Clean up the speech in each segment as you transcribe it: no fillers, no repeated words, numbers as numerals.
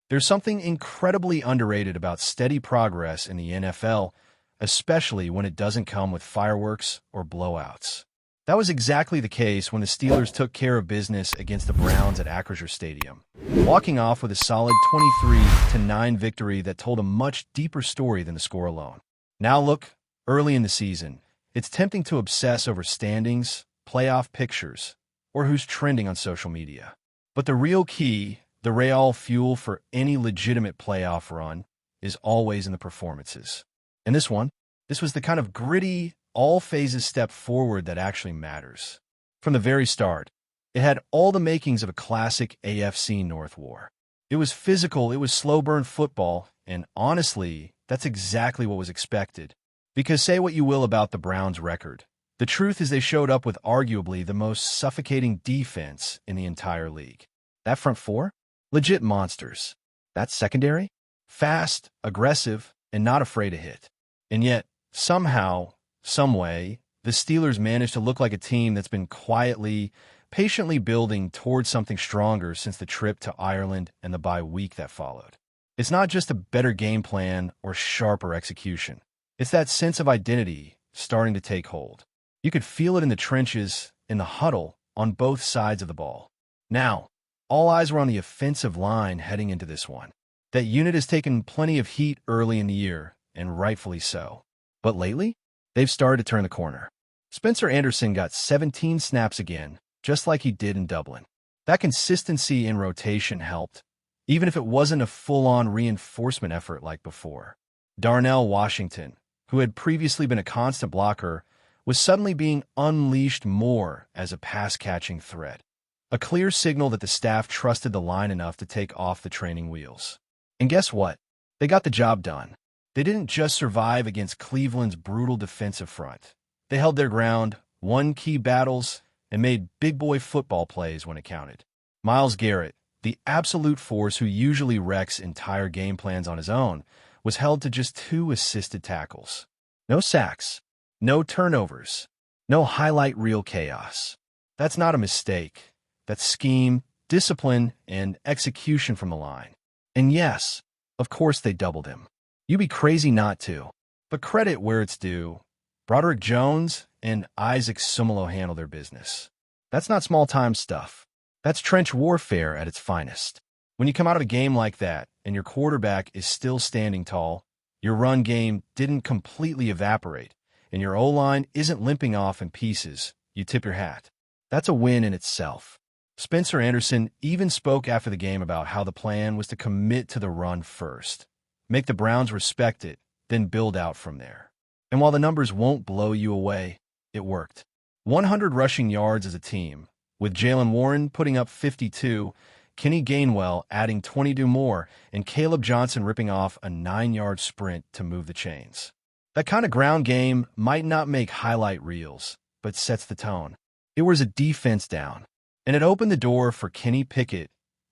There's something incredibly underrated about steady progress in the NFL, especially when it doesn't come with fireworks or blowouts. That was exactly the case when the Steelers took care of business against the Browns at Acrisure Stadium, walking off with a solid 23-9 victory that told a much deeper story than the score alone. Now look, early in the season, it's tempting to obsess over standings, playoff pictures, or who's trending on social media. But the real key, the real fuel for any legitimate playoff run, is always in the performances. And this was the kind of gritty, all-phases step forward that actually matters. From the very start, it had all the makings of a classic AFC North war. It was physical, it was slow-burn football, and honestly, that's exactly what was expected. Because say what you will about the Browns' record, the truth is they showed up with arguably the most suffocating defense in the entire league. That front four? Legit monsters. That secondary? Fast, aggressive, and not afraid to hit. And yet, somehow, someway, the Steelers managed to look like a team that's been quietly, patiently building towards something stronger since the trip to Ireland and the bye week that followed. It's not just a better game plan or sharper execution. It's that sense of identity starting to take hold. You could feel it in the trenches, in the huddle, on both sides of the ball. Now, all eyes were on the offensive line heading into this one. That unit has taken plenty of heat early in the year, and rightfully so. But lately, they've started to turn the corner. Spencer Anderson got 17 snaps again, just like he did in Dublin. That consistency in rotation helped, even if it wasn't a full-on reinforcement effort like before. Darnell Washington, who had previously been a constant blocker, was suddenly being unleashed more as a pass-catching threat. A clear signal that the staff trusted the line enough to take off the training wheels. And guess what? They got the job done. They didn't just survive against Cleveland's brutal defensive front. They held their ground, won key battles, and made big-boy football plays when it counted. Myles Garrett, the absolute force who usually wrecks entire game plans on his own, was held to just 2 assisted tackles. No sacks, no turnovers, no highlight reel chaos. That's not a mistake. That's scheme, discipline, and execution from the line. And yes, of course they doubled him. You'd be crazy not to. But credit where it's due. Broderick Jones and Isaac Sumalo handle their business. That's not small-time stuff. That's trench warfare at its finest. When you come out of a game like that and your quarterback is still standing tall, your run game didn't completely evaporate, and your O-line isn't limping off in pieces, you tip your hat. That's a win in itself. Spencer Anderson even spoke after the game about how the plan was to commit to the run first, make the Browns respect it, then build out from there. And while the numbers won't blow you away, it worked. 100 rushing yards as a team, with Jaylen Warren putting up 52, Kenny Gainwell adding 22 more, and Caleb Johnson ripping off a 9-yard sprint to move the chains. That kind of ground game might not make highlight reels, but sets the tone. It was a defense down, and it opened the door for Kenny Pickett,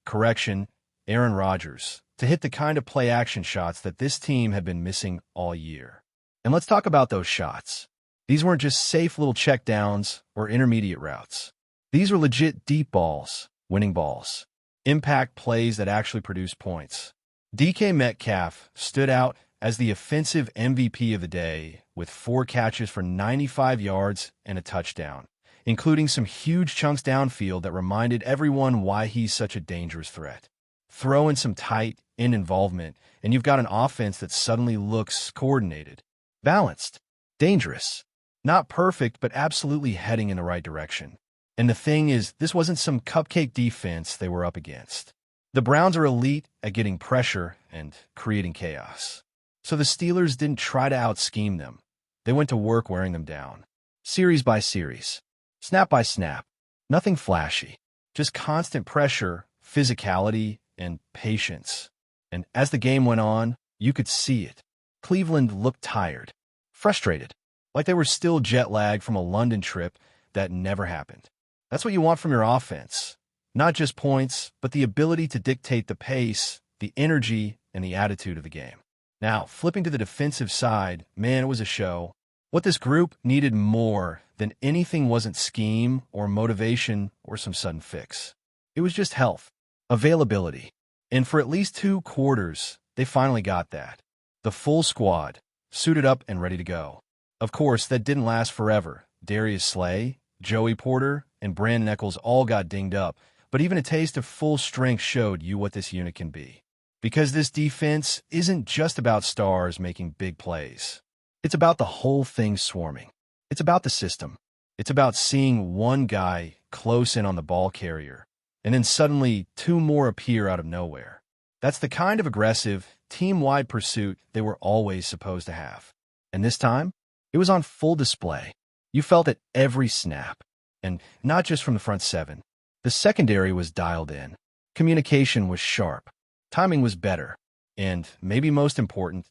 Aaron Rodgers, to hit the kind of play-action shots that this team had been missing all year. And let's talk about those shots. These weren't just safe little checkdowns or intermediate routes. These were legit deep balls, winning balls, impact plays that actually produce points. DK Metcalf stood out as the offensive MVP of the day with 4 catches for 95 yards and a touchdown, including some huge chunks downfield that reminded everyone why he's such a dangerous threat. Throw in some tight end involvement, and you've got an offense that suddenly looks coordinated, balanced, dangerous. Not perfect, but absolutely heading in the right direction. And the thing is, this wasn't some cupcake defense they were up against. The Browns are elite at getting pressure and creating chaos. So the Steelers didn't try to out-scheme them. They went to work wearing them down. Series by series. Snap by snap. Nothing flashy. Just constant pressure, physicality, and patience. And as the game went on, you could see it. Cleveland looked tired, frustrated, like they were still jet-lagged from a London trip that never happened. That's what you want from your offense. Not just points, but the ability to dictate the pace, the energy, and the attitude of the game. Now, flipping to the defensive side, man, it was a show. What this group needed more than anything wasn't scheme or motivation or some sudden fix. It was just health, availability, And for at least 2 quarters, they finally got that. The full squad, suited up and ready to go. Of course, that didn't last forever. Darius Slay, Joey Porter, and Brandon Echols all got dinged up, but even a taste of full strength showed you what this unit can be. Because this defense isn't just about stars making big plays. It's about the whole thing swarming. It's about the system. It's about seeing one guy close in on the ball carrier, and then suddenly 2 more appear out of nowhere. That's the kind of aggressive, team-wide pursuit they were always supposed to have. And this time, it was on full display. You felt it every snap. And not just from the front 7. The secondary was dialed in. Communication was sharp. Timing was better. And, maybe most important,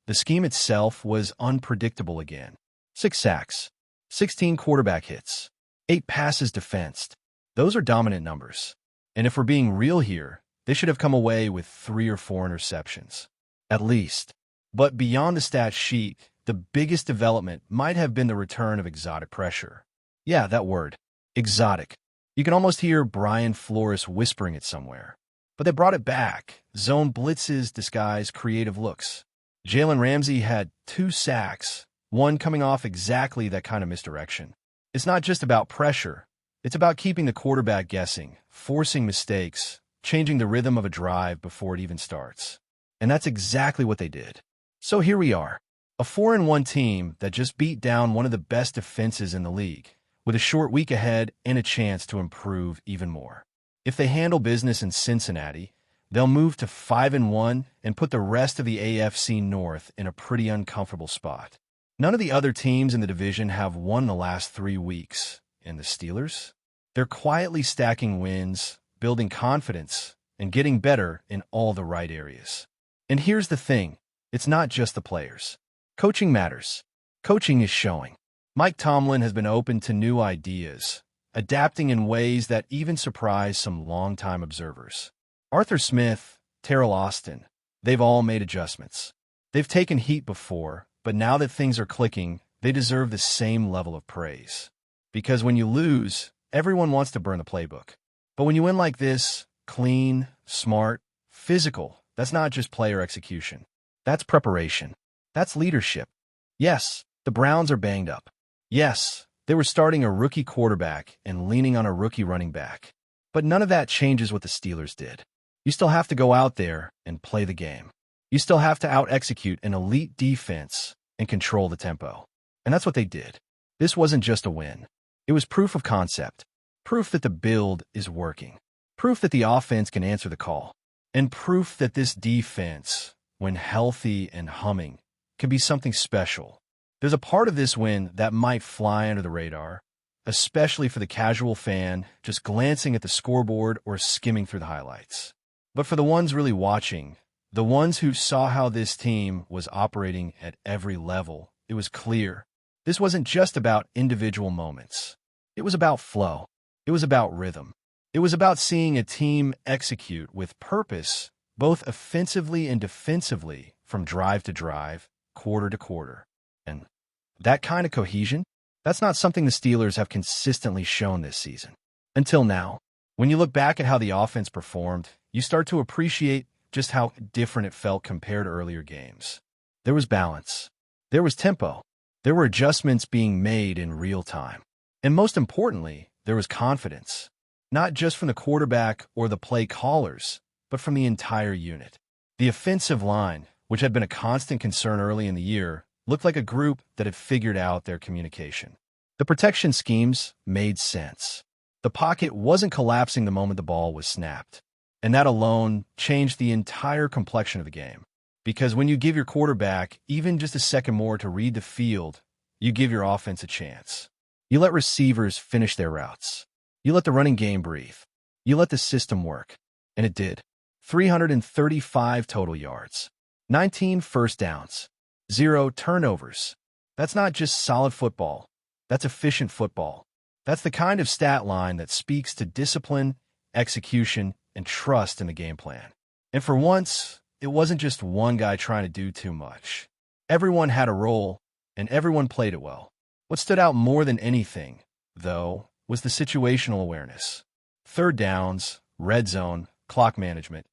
the scheme itself was unpredictable again. 6 sacks. 16 quarterback hits. 8 passes defensed. Those are dominant numbers. And if we're being real here, they should have come away with 3 or 4 interceptions. At least. But beyond the stat sheet, the biggest development might have been the return of exotic pressure. Yeah, that word. Exotic. You can almost hear Brian Flores whispering it somewhere. But they brought it back. Zone blitzes disguise creative looks. Jalen Ramsey had 2 sacks, one coming off exactly that kind of misdirection. It's not just about pressure. It's about keeping the quarterback guessing, forcing mistakes, changing the rhythm of a drive before it even starts. And that's exactly what they did. So here we are, a 4-1 team that just beat down one of the best defenses in the league, with a short week ahead and a chance to improve even more. If they handle business in Cincinnati, they'll move to 5-1 and put the rest of the AFC North in a pretty uncomfortable spot. None of the other teams in the division have won the last 3 weeks. And the Steelers? They're quietly stacking wins, building confidence, and getting better in all the right areas. And here's the thing. It's not just the players. Coaching matters. Coaching is showing. Mike Tomlin has been open to new ideas, adapting in ways that even surprise some longtime observers. Arthur Smith, Terrell Austin, they've all made adjustments. They've taken heat before, but now that things are clicking, they deserve the same level of praise. Because when you lose, everyone wants to burn the playbook. But when you win like this, clean, smart, physical, that's not just player execution. That's preparation. That's leadership. Yes, the Browns are banged up. Yes, they were starting a rookie quarterback and leaning on a rookie running back. But none of that changes what the Steelers did. You still have to go out there and play the game. You still have to out-execute an elite defense and control the tempo. And that's what they did. This wasn't just a win. It was proof of concept. Proof that the build is working. Proof that the offense can answer the call. And proof that this defense, when healthy and humming, can be something special. There's a part of this win that might fly under the radar, especially for the casual fan just glancing at the scoreboard or skimming through the highlights. But for the ones really watching, the ones who saw how this team was operating at every level, it was clear. This wasn't just about individual moments. It was about flow. It was about rhythm. It was about seeing a team execute with purpose, both offensively and defensively, from drive to drive, quarter to quarter. And that kind of cohesion, that's not something the Steelers have consistently shown this season. Until now. When you look back at how the offense performed, you start to appreciate just how different it felt compared to earlier games. There was balance. There was tempo. There were adjustments being made in real time. And most importantly, there was confidence. Not just from the quarterback or the play callers, but from the entire unit. The offensive line, which had been a constant concern early in the year, looked like a group that had figured out their communication. The protection schemes made sense. The pocket wasn't collapsing the moment the ball was snapped. And that alone changed the entire complexion of the game. Because when you give your quarterback even just a second more to read the field, you give your offense a chance. You let receivers finish their routes. You let the running game breathe. You let the system work. And it did. 335 total yards. 19 first downs. 0 turnovers. That's not just solid football. That's efficient football. That's the kind of stat line that speaks to discipline, execution, and trust in the game plan. And for once, it wasn't just one guy trying to do too much. Everyone had a role, and everyone played it well. What stood out more than anything, though, was the situational awareness. Third downs, red zone, clock management.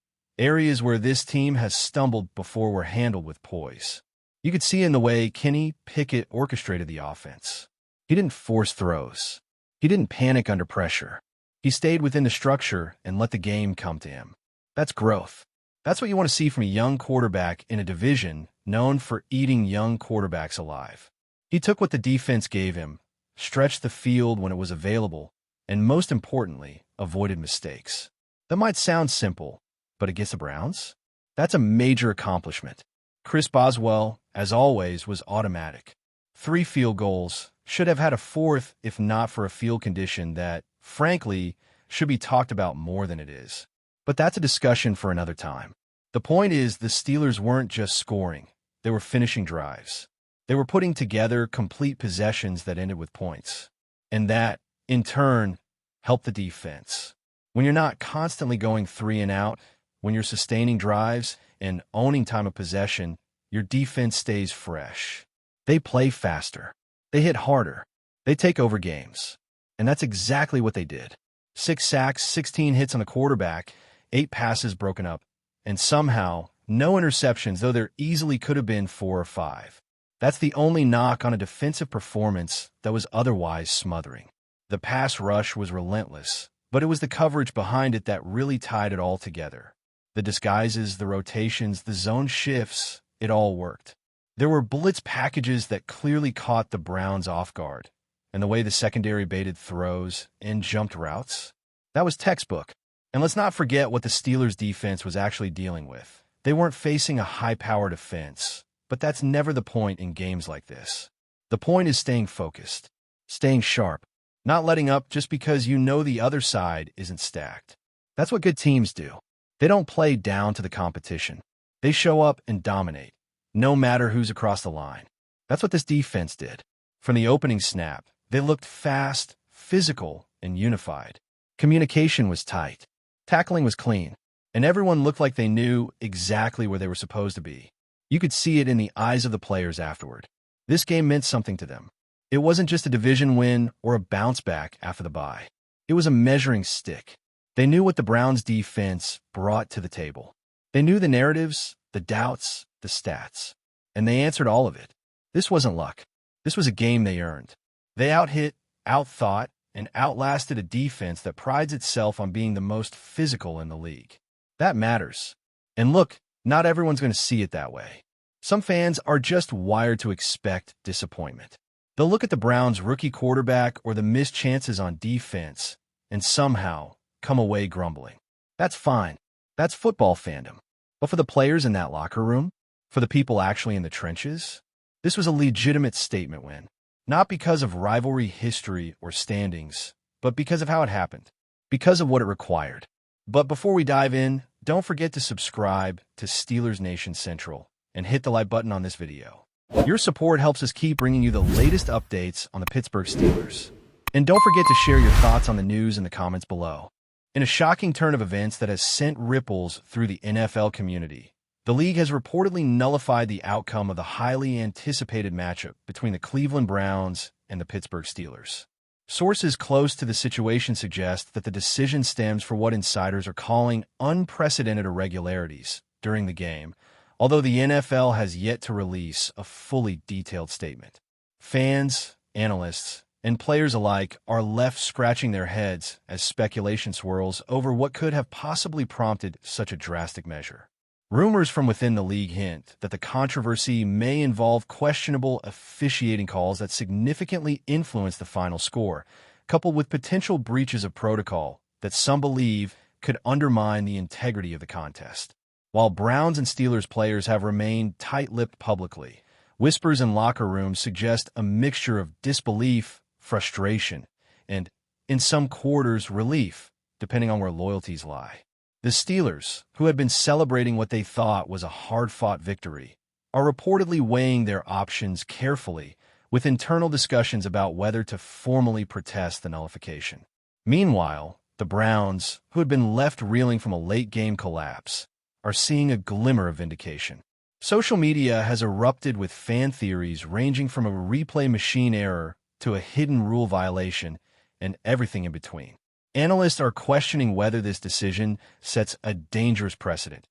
Areas where this team has stumbled before were handled with poise. You could see in the way Kenny Pickett orchestrated the offense. He didn't force throws. He didn't panic under pressure. He stayed within the structure and let the game come to him. That's growth. That's what you want to see from a young quarterback in a division known for eating young quarterbacks alive. He took what the defense gave him, stretched the field when it was available, and most importantly, avoided mistakes. That might sound simple, but against the Browns? That's a major accomplishment. Chris Boswell, as always, was automatic. 3 field goals, should have had a 4th if not for a field condition that, frankly, should be talked about more than it is. But that's a discussion for another time. The point is the Steelers weren't just scoring. They were finishing drives. They were putting together complete possessions that ended with points. And that, in turn, helped the defense. When you're not constantly going 3 and out, when you're sustaining drives and owning time of possession, your defense stays fresh. They play faster. They hit harder. They take over games. And that's exactly what they did. 6 sacks, 16 hits on the quarterback, 8 passes broken up, and somehow no interceptions, though there easily could have been 4 or 5. That's the only knock on a defensive performance that was otherwise smothering. The pass rush was relentless, but it was the coverage behind it that really tied it all together. The disguises, the rotations, the zone shifts, it all worked. There were blitz packages that clearly caught the Browns off guard, and the way the secondary baited throws and jumped routes, that was textbook. And let's not forget what the Steelers' defense was actually dealing with. They weren't facing a high-powered offense, but that's never the point in games like this. The point is staying focused, staying sharp, not letting up just because you know the other side isn't stacked. That's what good teams do. They don't play down to the competition. They show up and dominate, no matter who's across the line. That's what this defense did. From the opening snap, they looked fast, physical, and unified. Communication was tight. Tackling was clean. And everyone looked like they knew exactly where they were supposed to be. You could see it in the eyes of the players afterward. This game meant something to them. It wasn't just a division win or a bounce back after the bye. It was a measuring stick. They knew what the Browns' defense brought to the table. They knew the narratives, the doubts, the stats. And they answered all of it. This wasn't luck. This was a game they earned. They out-hit, out-thought, and outlasted a defense that prides itself on being the most physical in the league. That matters. And look, not everyone's going to see it that way. Some fans are just wired to expect disappointment. They'll look at the Browns' rookie quarterback or the missed chances on defense and somehow come away grumbling. That's fine. That's football fandom. But for the players in that locker room, for the people actually in the trenches, this was a legitimate statement win. Not because of rivalry history or standings, but because of how it happened, because of what it required. But before we dive in, don't forget to subscribe to Steelers Nation Central and hit the like button on this video. Your support helps us keep bringing you the latest updates on the Pittsburgh Steelers. And don't forget to share your thoughts on the news in the comments below. In a shocking turn of events that has sent ripples through the NFL community, the league has reportedly nullified the outcome of the highly anticipated matchup between the Cleveland Browns and the Pittsburgh Steelers. Sources close to the situation suggest that the decision stems from what insiders are calling unprecedented irregularities during the game, although the NFL has yet to release a fully detailed statement. Fans, analysts, and players alike are left scratching their heads as speculation swirls over what could have possibly prompted such a drastic measure. Rumors from within the league hint that the controversy may involve questionable officiating calls that significantly influence the final score, coupled with potential breaches of protocol that some believe could undermine the integrity of the contest. While Browns and Steelers players have remained tight-lipped publicly, whispers in locker rooms suggest a mixture of disbelief, frustration, and, in some quarters, relief, depending on where loyalties lie. The Steelers, who had been celebrating what they thought was a hard-fought victory, are reportedly weighing their options carefully, with internal discussions about whether to formally protest the nullification. Meanwhile, the Browns, who had been left reeling from a late-game collapse, are seeing a glimmer of vindication. Social media has erupted with fan theories ranging from a replay machine error to a hidden rule violation and everything in between. Analysts are questioning whether this decision sets a dangerous precedent,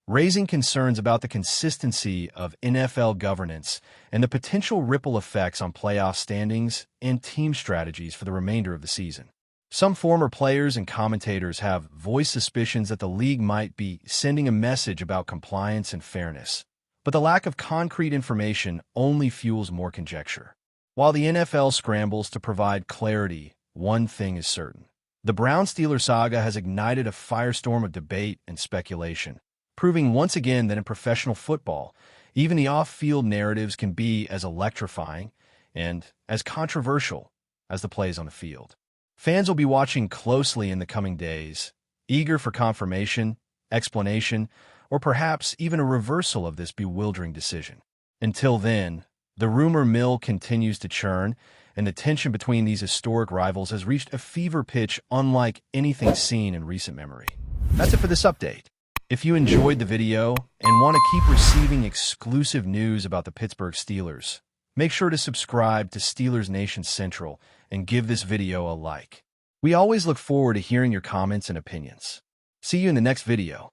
raising concerns about the consistency of NFL governance and the potential ripple effects on playoff standings and team strategies for the remainder of the season. Some former players and commentators have voiced suspicions that the league might be sending a message about compliance and fairness, but the lack of concrete information only fuels more conjecture. While the NFL scrambles to provide clarity, one thing is certain. The Browns-Steelers saga has ignited a firestorm of debate and speculation, proving once again that in professional football, even the off-field narratives can be as electrifying and as controversial as the plays on the field. Fans will be watching closely in the coming days, eager for confirmation, explanation, or perhaps even a reversal of this bewildering decision. Until then, the rumor mill continues to churn, and the tension between these historic rivals has reached a fever pitch unlike anything seen in recent memory. That's it for this update. If you enjoyed the video and want to keep receiving exclusive news about the Pittsburgh Steelers, make sure to subscribe to Steelers Nation Central and give this video a like. We always look forward to hearing your comments and opinions. See you in the next video.